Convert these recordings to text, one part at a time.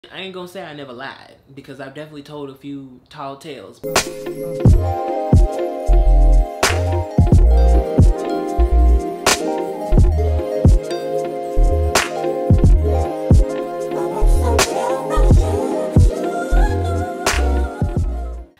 I ain't gonna say I never lied, because I've definitely told a few tall tales.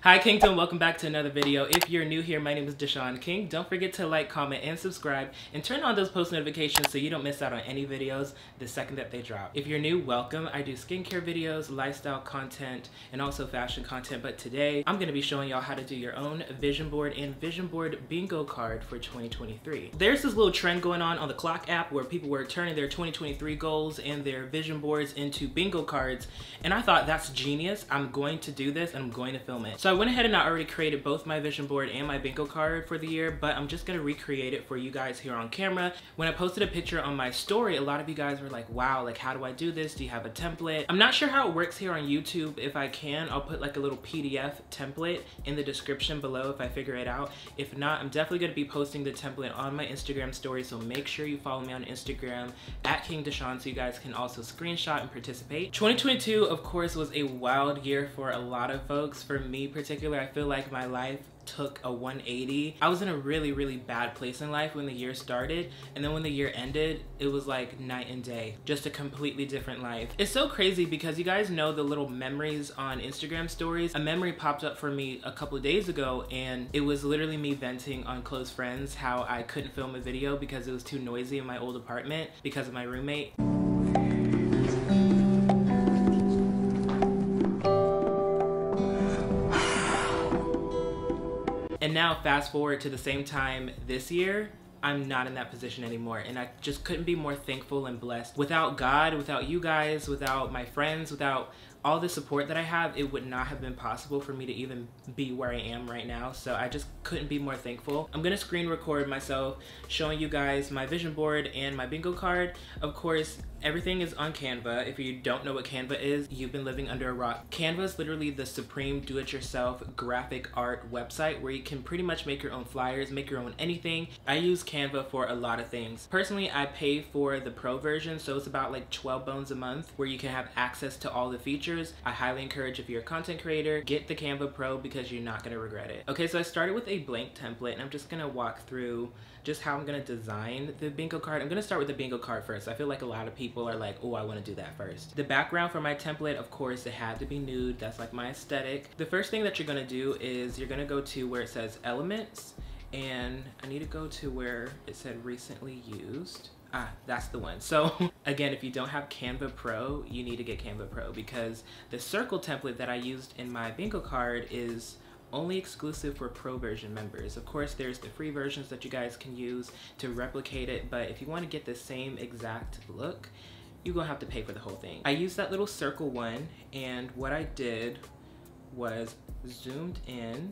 Hi Kingdom, welcome back to another video. If you're new here, my name is Dishon King. Don't forget to like, comment, and subscribe, and turn on those post notifications so you don't miss out on any videos the second that they drop. If you're new, welcome. I do skincare videos, lifestyle content, and also fashion content, but today I'm going to be showing y'all how to do your own vision board and vision board bingo card for 2023. There's this little trend going on the Clock app where people were turning their 2023 goals and their vision boards into bingo cards, and I thought that's genius. I'm going to do this and I'm going to film it. So I went ahead and I already created both my vision board and my bingo card for the year, but I'm just gonna recreate it for you guys here on camera. When I posted a picture on my story, a lot of you guys were like, wow, like how do I do this? Do you have a template? I'm not sure how it works here on YouTube. If I can, I'll put like a little PDF template in the description below if I figure it out. If not, I'm definitely gonna be posting the template on my Instagram story, so make sure you follow me on Instagram at King Dishon so you guys can also screenshot and participate. 2022, of course, was a wild year for a lot of folks. For me particular, I feel like my life took a 180. I was in a really bad place in life when the year started, and then when the year ended, it was like night and day. Just a completely different life. It's so crazy because you guys know the little memories on Instagram stories. A memory popped up for me a couple of days ago, and it was literally me venting on close friends how I couldn't film a video because it was too noisy in my old apartment because of my roommate. And now fast forward to the same time this year, I'm not in that position anymore, and I just couldn't be more thankful and blessed. Without God, without you guys, without my friends, without all the support that I have, it would not have been possible for me to even be where I am right now. So I just couldn't be more thankful. I'm gonna screen record myself showing you guys my vision board and my bingo card. Of course, everything is on Canva. If you don't know what Canva is, you've been living under a rock. Canva is literally the supreme do-it-yourself graphic art website where you can pretty much make your own flyers, make your own anything. I use Canva for a lot of things. Personally, I pay for the pro version, so it's about like 12 bones a month where you can have access to all the features. I highly encourage, if you're a content creator, get the Canva Pro because you're not gonna regret it. Okay, so I started with a blank template, and I'm just gonna walk through just how I'm gonna design the bingo card. I'm gonna start with the bingo card first. I feel like a lot of people are like, oh, I wanna do that first. The background for my template, of course, it had to be nude. That's like my aesthetic. The first thing that you're gonna do is you're gonna go to where it says elements, and I need to go to where it said recently used. Ah, that's the one. So again, if you don't have Canva Pro, you need to get Canva Pro because the circle template that I used in my bingo card is only exclusive for pro version members. Of course, there's the free versions that you guys can use to replicate it, but if you want to get the same exact look, you're gonna have to pay for the whole thing. I used that little circle one, and what I did was zoomed in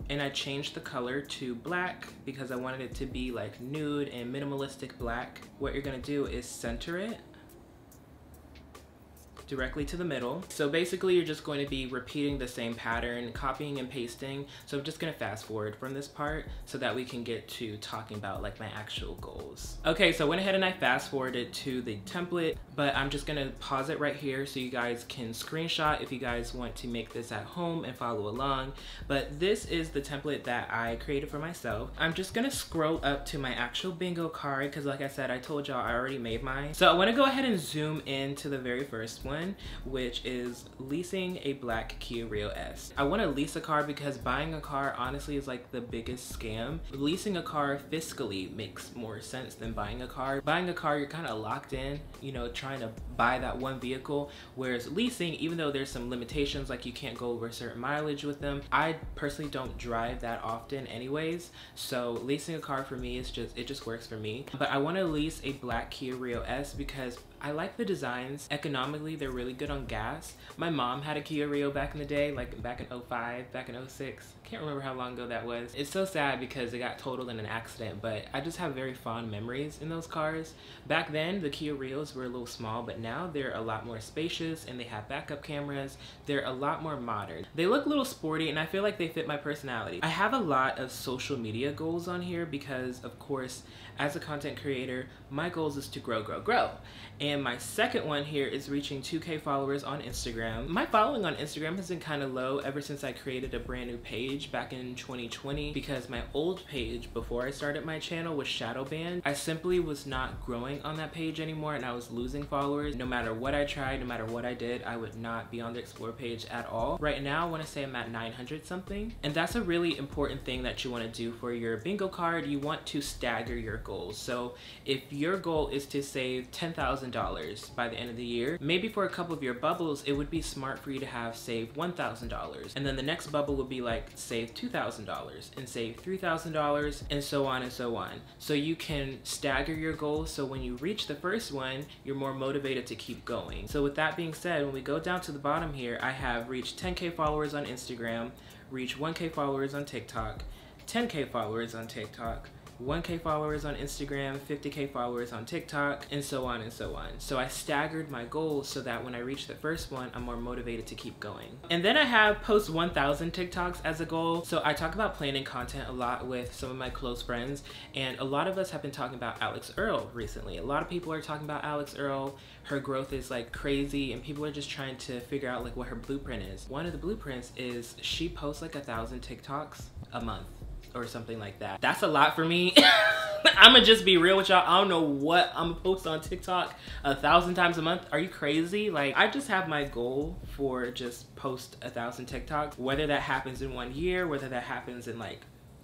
and I changed the color to black because I wanted it to be like nude and minimalistic black. What you're gonna do is center it directly to the middle. So basically you're just going to be repeating the same pattern, copying and pasting. So I'm just gonna fast forward from this part so that we can get to talking about like my actual goals. Okay, so I went ahead and I fast forwarded to the template, but I'm just gonna pause it right here so you guys can screenshot if you guys want to make this at home and follow along. But this is the template that I created for myself. I'm just gonna scroll up to my actual bingo card because like I said, I told y'all I already made mine. So I wanna go ahead and zoom in to the very first one, which is leasing a black Kia Rio S. I want to lease a car because buying a car honestly is like the biggest scam. Leasing a car fiscally makes more sense than buying a car. Buying a car, you're kind of locked in, you know, trying to buy that one vehicle, whereas leasing, even though there's some limitations, like you can't go over a certain mileage with them, I personally don't drive that often anyways, so leasing a car for me is just, it just works for me. But I want to lease a black Kia Rio S because I like the designs. Economically, they're really good on gas. My mom had a Kia Rio back in the day, like back in 05, back in 06. Can't remember how long ago that was. It's so sad because it got totaled in an accident, but I just have very fond memories in those cars. Back then, the Kia Rios were a little small, but now they're a lot more spacious and they have backup cameras. They're a lot more modern. They look a little sporty and I feel like they fit my personality. I have a lot of social media goals on here because, of course, as a content creator, my goals is to grow. And my second one here is reaching 2K followers on Instagram. My following on Instagram has been kind of low ever since I created a brand new page back in 2020 because my old page before I started my channel was shadow banned. I simply was not growing on that page anymore and I was losing followers. No matter what I tried, no matter what I did, I would not be on the explore page at all. Right now, I want to say I'm at 900 something. And that's a really important thing that you want to do for your bingo card. You want to stagger your goals. So if your goal is to save $10,000 by the end of the year, maybe for a couple of your bubbles, it would be smart for you to have save $1,000. And then the next bubble would be like save $2,000 and save $3,000 and so on and so on. So you can stagger your goals. So when you reach the first one, you're more motivated to keep going. So with that being said, when we go down to the bottom here, I have reached 10K followers on Instagram, reached 1K followers on TikTok, 10K followers on TikTok, 1K followers on Instagram, 50K followers on TikTok, and so on and so on. So I staggered my goals so that when I reach the first one, I'm more motivated to keep going. And then I have post 1,000 TikToks as a goal. So I talk about planning content a lot with some of my close friends, and a lot of us have been talking about Alex Earl recently. A lot of people are talking about Alex Earl. Her growth is like crazy, and people are just trying to figure out like what her blueprint is. One of the blueprints is she posts like 1,000 TikToks a month or something like that. That's a lot for me. I'ma just be real with y'all. I don't know what I'm gonna post on TikTok 1,000 times a month. Are you crazy? Like, I just have my goal for just post 1,000 TikToks. Whether that happens in 1 year, whether that happens in like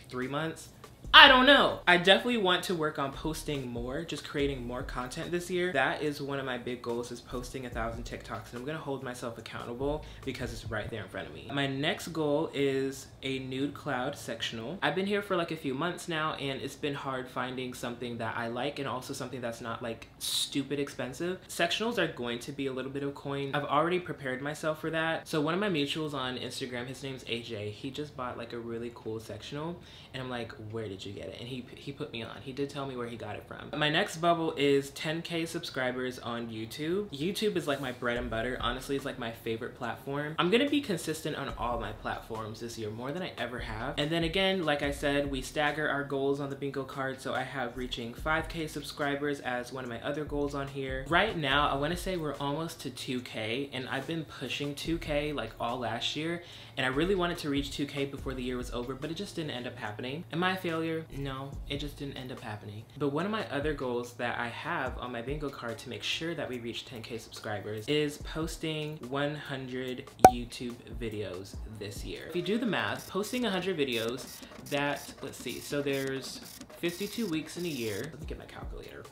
3 months, I don't know. I definitely want to work on posting more, just creating more content this year. That is one of my big goals, is posting 1,000 TikToks, and I'm gonna hold myself accountable because it's right there in front of me. My next goal is a nude cloud sectional. I've been here for like a few months now, and it's been hard finding something that I like and also something that's not like stupid expensive. Sectionals are going to be a little bit of coin. I've already prepared myself for that. So one of my mutuals on Instagram, his name's AJ, he just bought like a really cool sectional, and I'm like, where did you get it? And he put me on. He did tell me where he got it from. My next bubble is 10K subscribers on YouTube. YouTube is like my bread and butter. Honestly, it's like my favorite platform. I'm gonna be consistent on all my platforms this year, more than I ever have. And then again, like I said, we stagger our goals on the bingo card. So I have reaching 5K subscribers as one of my other goals on here. Right now, I want to say we're almost to 2K, and I've been pushing 2K like all last year, and I really wanted to reach 2K before the year was over, but it just didn't end up happening. Am I a failure? No, it just didn't end up happening. But one of my other goals that I have on my bingo card to make sure that we reach 10K subscribers is posting 100 YouTube videos this year. If you do the math, posting 100 videos, that, let's see, so there's 52 weeks in a year. Let me get my calculator.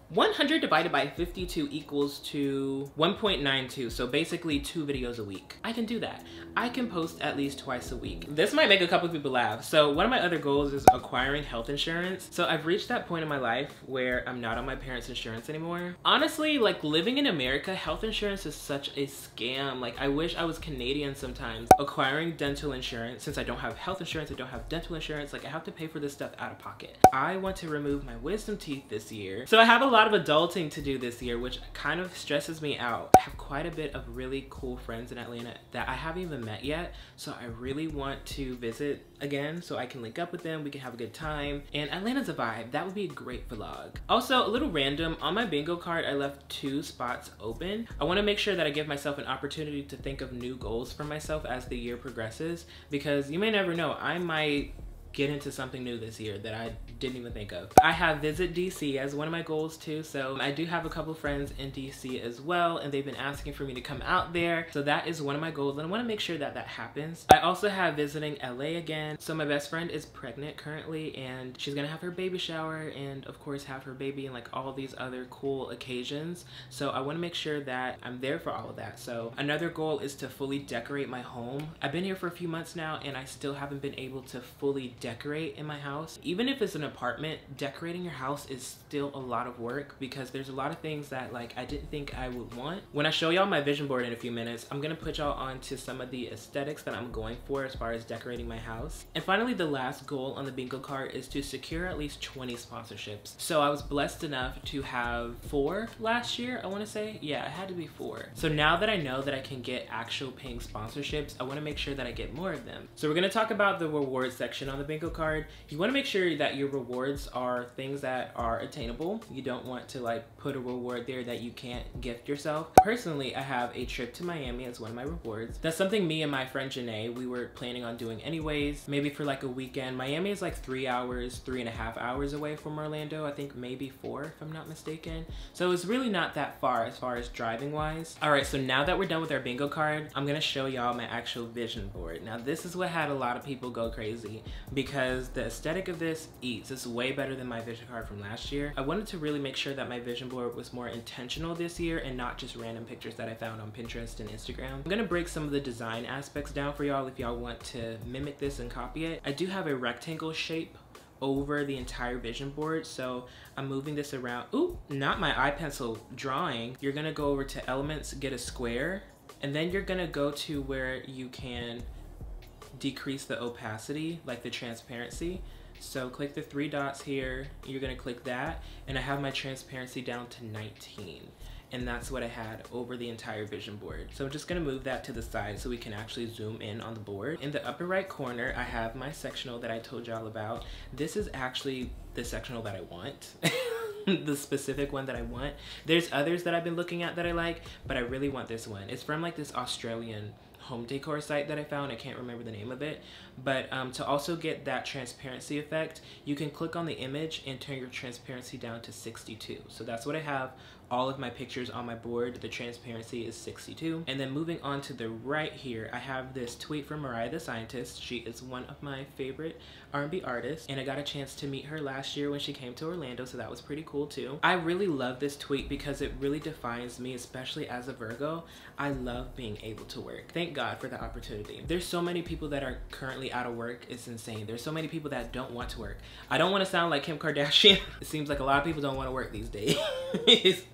100 divided by 52 equals to 1.92, so basically 2 videos a week. I can do that. I can post at least twice a week. This might make a couple of people laugh. So one of my other goals is acquiring health insurance. So I've reached that point in my life where I'm not on my parents' insurance anymore. Honestly, like living in America, health insurance is such a scam. Like I wish I was Canadian sometimes. Acquiring dental insurance, since I don't have health insurance, I don't have dental insurance, like I have to pay for this stuff out of pocket. I want to remove my wisdom teeth this year. So I have a lot of adulting to do this year, which kind of stresses me out. I have quite a bit of really cool friends in Atlanta that I haven't even met yet, so I really want to visit again so I can link up with them, we can have a good time, and Atlanta's a vibe. That would be a great vlog. Also, a little random, on my bingo card I left 2 spots open. I want to make sure that I give myself an opportunity to think of new goals for myself as the year progresses, because you may never know, I might get into something new this year that I didn't even think of. I have visit DC as one of my goals too, so I do have a couple friends in DC as well, and they've been asking for me to come out there, so that is one of my goals, and I want to make sure that that happens. I also have visiting LA again. So my best friend is pregnant currently, and she's gonna have her baby shower and of course have her baby and like all these other cool occasions, so I want to make sure that I'm there for all of that. So another goal is to fully decorate my home. I've been here for a few months now, and I still haven't been able to fully decorate in my house. Even if it's an apartment, decorating your house is still a lot of work because there's a lot of things that like I didn't think I would want. When I show y'all my vision board in a few minutes, I'm gonna put y'all on to some of the aesthetics that I'm going for as far as decorating my house. And finally, the last goal on the bingo card is to secure at least 20 sponsorships. So I was blessed enough to have 4 last year, I want to say. Yeah, it had to be 4. So now that I know that I can get actual paying sponsorships, I want to make sure that I get more of them. So we're gonna talk about the rewards section on the bingo card, you want to make sure that your rewards are things that are attainable. You don't want to like put a reward there that you can't gift yourself. Personally, I have a trip to Miami as one of my rewards. That's something me and my friend Janae, we were planning on doing anyways, maybe for like a weekend. Miami is like 3 hours, 3.5 hours away from Orlando. I think maybe 4 if I'm not mistaken. So it's really not that far as driving wise. All right, so now that we're done with our bingo card, I'm gonna show y'all my actual vision board. Now this is what had a lot of people go crazy because the aesthetic of this eats. It's way better than my vision card from last year. I wanted to really make sure that my vision board was more intentional this year and not just random pictures that I found on Pinterest and Instagram. I'm gonna break some of the design aspects down for y'all if y'all want to mimic this and copy it. I do have a rectangle shape over the entire vision board, so I'm moving this around. Ooh, not my eye pencil drawing. You're gonna go over to elements, get a square, and then you're gonna go to where you can decrease the opacity, like the transparency. So click the 3 dots here, you're gonna click that, and I have my transparency down to 19. And that's what I had over the entire vision board. So I'm just gonna move that to the side so we can actually zoom in on the board. In the upper right corner, I have my sectional that I told y'all about. This is actually the sectional that I want. The specific one that I want. There's others that I've been looking at that I like, but I really want this one. It's from like this Australian home decor site that I found. I can't remember the name of it, but to also get that transparency effect, you can click on the image and turn your transparency down to 62. So that's what I have all of my pictures on my board. The transparency is 62. And then moving on to the right here, I have this tweet from Mariah the Scientist. She is one of my favorite R&B artists, and I got a chance to meet her last year when she came to Orlando, so that was pretty cool too. I really love this tweet because it really defines me, especially as a Virgo. I love being able to work. Thank God for the opportunity. There's so many people that are currently out of work. It's insane. There's so many people that don't want to work. I don't want to sound like Kim Kardashian. It seems like a lot of people don't want to work these days.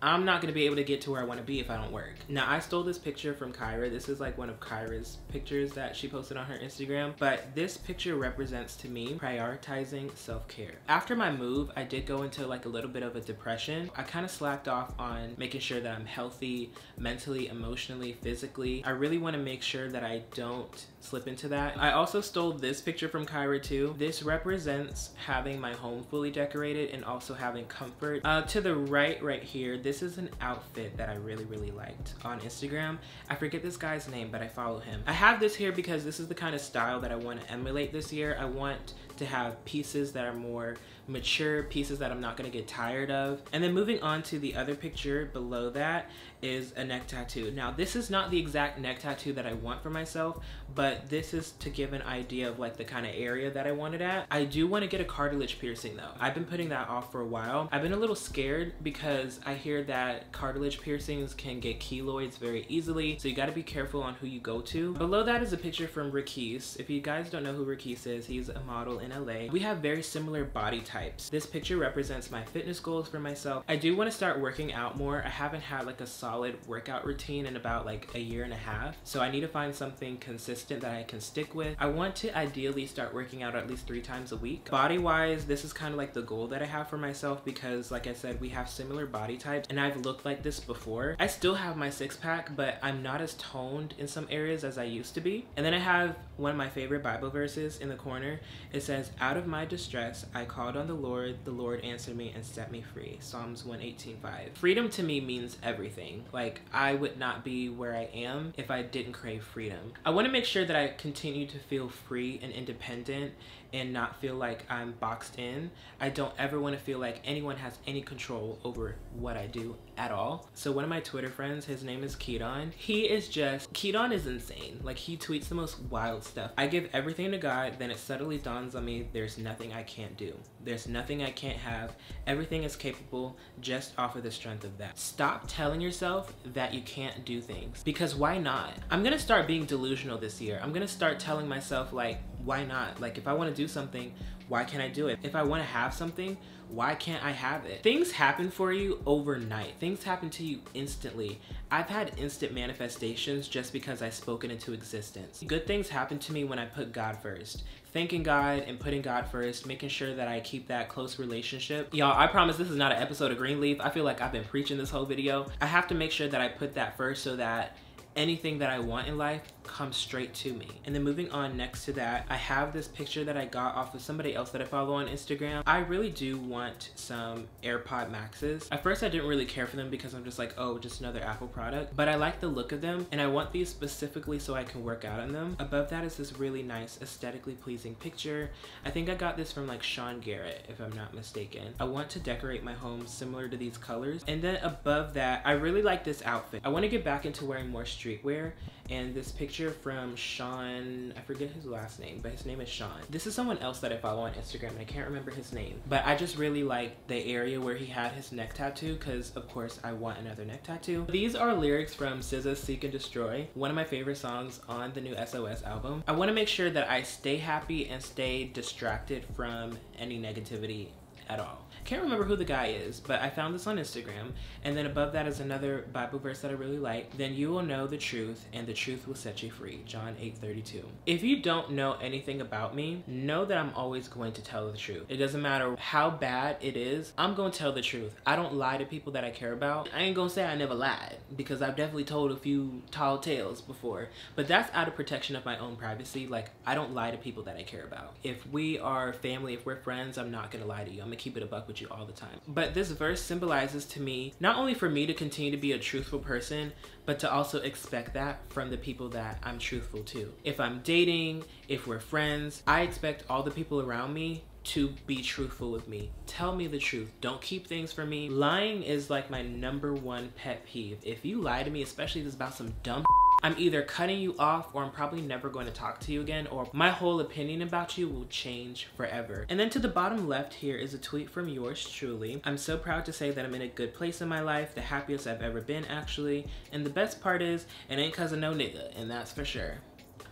I'm not going to be able to get to where I want to be if I don't work. Now, I stole this picture from Kyra. This is like one of Kyra's pictures that she posted on her Instagram, but this picture represents to me prioritizing self-care. After my move, I did go into like a little bit of a depression. I kind of slacked off on making sure that I'm healthy mentally, emotionally, physically. I really want to make sure that I don't slip into that. I also stole this picture from Kyra too. This represents having my home fully decorated and also having comfort. To the right here, this is an outfit that I really liked on Instagram. I forget this guy's name, but I follow him. I have this here because this is the kind of style that I want to emulate this year. I want to have pieces that are more mature, pieces that I'm not going to get tired of. And then moving on to the other picture below that is a neck tattoo. Now, this is not the exact neck tattoo that I want for myself, but this is to give an idea of like the kind of area that I want it at. I do want to get a cartilage piercing though. I've been putting that off for a while. I've been a little scared because I hear that cartilage piercings can get keloids very easily, so you got to be careful on who you go to. Below that is a picture from Rakis. If you guys don't know who Rakis is, he's a model in LA. We have very similar body types. This picture represents my fitness goals for myself. I do want to start working out more. I haven't had like a solid workout routine in about like a year and a half, so I need to find something consistent that I can stick with. I want to ideally start working out at least 3 times a week. Body wise, this is kind of like the goal that I have for myself because like I said, we have similar body types and I've looked like this before. I still have my 6-pack, but I'm not as toned in some areas as I used to be. And then I have one of my favorite Bible verses in the corner. It says, "Out of my distress, I called on the Lord answered me and set me free." Psalms 118:5. Freedom to me means everything. Like, I would not be where I am if I didn't crave freedom. I want to make sure that I continue to feel free and independent and not feel like I'm boxed in. I don't ever want to feel like anyone has any control over what I do at all. So one of my Twitter friends, his name is Dishon. Dishon is insane. Like, he tweets the most wild stuff. I give everything to God, then it suddenly dawns on me, there's nothing I can't do. There's nothing I can't have. Everything is capable just off of the strength of that. Stop telling yourself that you can't do things, because why not? I'm gonna start being delusional this year. I'm gonna start telling myself, like, why not? Like, if I want to do something, why can't I do it? If I want to have something, why can't I have it? Things happen for you overnight. Things happen to you instantly. I've had instant manifestations just because I spoke it into existence. Good things happen to me when I put God first. Thanking God and putting God first, making sure that I keep that close relationship. Y'all, I promise this is not an episode of Greenleaf. I feel like I've been preaching this whole video. I have to make sure that I put that first so that anything that I want in life comes straight to me. And then moving on, next to that, I have this picture that I got off of somebody else that I follow on Instagram. I really do want some AirPod Maxes. At first I didn't really care for them because I'm just like, oh, just another Apple product, but I like the look of them and I want these specifically so I can work out on them. Above that is this really nice aesthetically pleasing picture. I think I got this from like Sean Garrett, if I'm not mistaken. I want to decorate my home similar to these colors. And then above that, I really like this outfit. I want to get back into wearing more streetwear, and this picture from Sean, I forget his last name, but his name is Sean. This is someone else that I follow on Instagram and I can't remember his name, but I just really like the area where he had his neck tattoo because of course I want another neck tattoo. These are lyrics from SZA's Seek and Destroy, one of my favorite songs on the new SOS album. I want to make sure that I stay happy and stay distracted from any negativity at all. Can't remember who the guy is, but I found this on Instagram. And then above that is another Bible verse that I really like. Then you will know the truth, and the truth will set you free. John 8:32. If you don't know anything about me, know that I'm always going to tell the truth. It doesn't matter how bad it is, I'm going to tell the truth. I don't lie to people that I care about. I ain't gonna say I never lied, because I've definitely told a few tall tales before, but that's out of protection of my own privacy. Like, I don't lie to people that I care about. If we are family, if we're friends, I'm not gonna lie to you. I'm gonna keep it a buck with you all the time. But this verse symbolizes to me, not only for me to continue to be a truthful person, but to also expect that from the people that I'm truthful to. If I'm dating, if we're friends, I expect all the people around me to be truthful with me. Tell me the truth. Don't keep things from me. Lying is like my #1 pet peeve. If you lie to me, especially if it's about some dumb I'm either cutting you off or I'm probably never going to talk to you again, or my whole opinion about you will change forever. And then to the bottom left here is a tweet from yours truly. I'm so proud to say that I'm in a good place in my life, the happiest I've ever been actually. And the best part is, it ain't cause of no nigga, and that's for sure.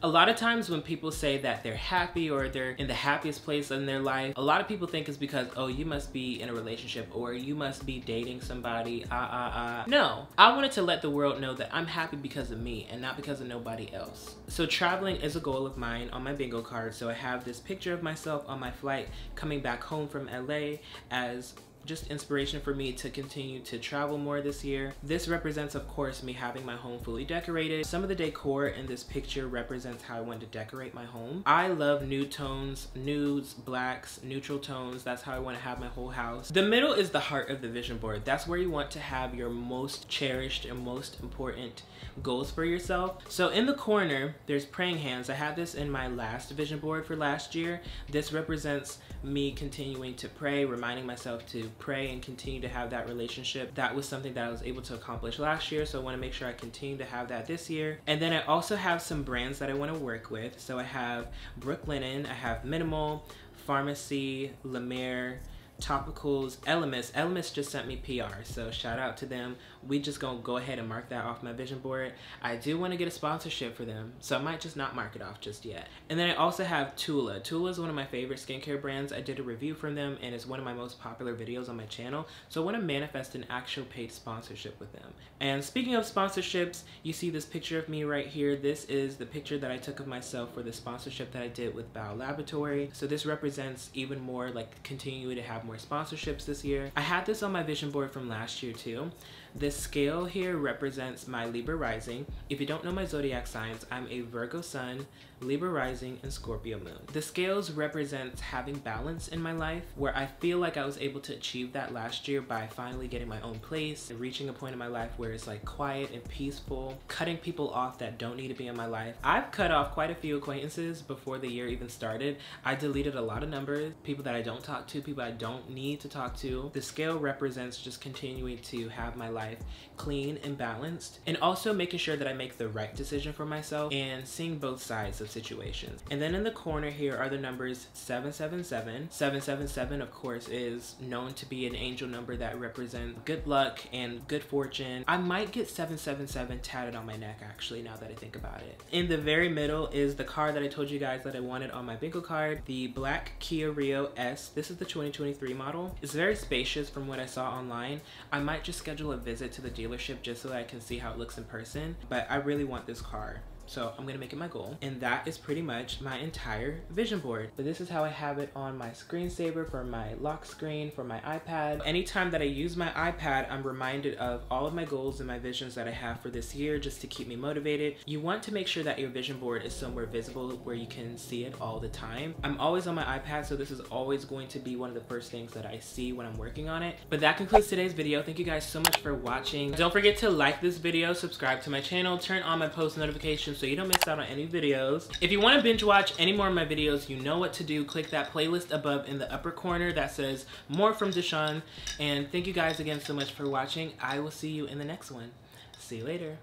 A lot of times when people say that they're happy or they're in the happiest place in their life, a lot of people think it's because, oh, you must be in a relationship or you must be dating somebody, No, I wanted to let the world know that I'm happy because of me and not because of nobody else. So traveling is a goal of mine on my bingo card. So I have this picture of myself on my flight coming back home from LA as just inspiration for me to continue to travel more this year. This represents, of course, me having my home fully decorated. Some of the decor in this picture represents how I want to decorate my home. I love nude tones, nudes, blacks, neutral tones. That's how I want to have my whole house. The middle is the heart of the vision board. That's where you want to have your most cherished and most important goals for yourself. So in the corner, there's praying hands. I had this in my last vision board for last year. This represents me continuing to pray, reminding myself to pray and continue to have that relationship. That was something that I was able to accomplish last year, so I want to make sure I continue to have that this year. And then I also have some brands that I want to work with. So I have Brooklinen, I have Minimal, Pharmacy, La Mer, Topicals, Elemis. Elemis just sent me PR, so shout out to them. We just gonna go ahead and mark that off my vision board. I do want to get a sponsorship for them, so I might just not mark it off just yet. And then I also have Tula. Tula is one of my favorite skincare brands. I did a review from them and it's one of my most popular videos on my channel, so I want to manifest an actual paid sponsorship with them. And speaking of sponsorships, you see this picture of me right here. This is the picture that I took of myself for the sponsorship that I did with Bow Laboratory. So this represents even more like continuing to have more sponsorships this year. I had this on my vision board from last year too. This scale here represents my Libra rising. If you don't know my zodiac signs, I'm a Virgo sun, Libra rising, and Scorpio moon. The scales represents having balance in my life, where I feel like I was able to achieve that last year by finally getting my own place and reaching a point in my life where it's like quiet and peaceful, cutting people off that don't need to be in my life. I've cut off quite a few acquaintances before the year even started. I deleted a lot of numbers, people that I don't talk to, people I don't need to talk to. The scale represents just continuing to have my life clean and balanced, and also making sure that I make the right decision for myself and seeing both sides of situations. And then in the corner here are the numbers 777. 777, of course, is known to be an angel number that represents good luck and good fortune. I might get 777 tatted on my neck actually, now that I think about it. In the very middle is the car that I told you guys that I wanted on my bingo card, the black Kia Rio S. This is the 2023 model. It's very spacious from what I saw online. I might just schedule a visit to the dealership just so that I can see how it looks in person, but I really want this car. So I'm gonna make it my goal. And that is pretty much my entire vision board. But this is how I have it on my screensaver for my lock screen, for my iPad. Anytime that I use my iPad, I'm reminded of all of my goals and my visions that I have for this year, just to keep me motivated. You want to make sure that your vision board is somewhere visible where you can see it all the time. I'm always on my iPad, so this is always going to be one of the first things that I see when I'm working on it. But that concludes today's video. Thank you guys so much for watching. Don't forget to like this video, subscribe to my channel, turn on my post notifications so you don't miss out on any videos. If you want to binge watch any more of my videos, you know what to do. Click that playlist above in the upper corner that says more from Dishon. And thank you guys again so much for watching. I will see you in the next one. See you later.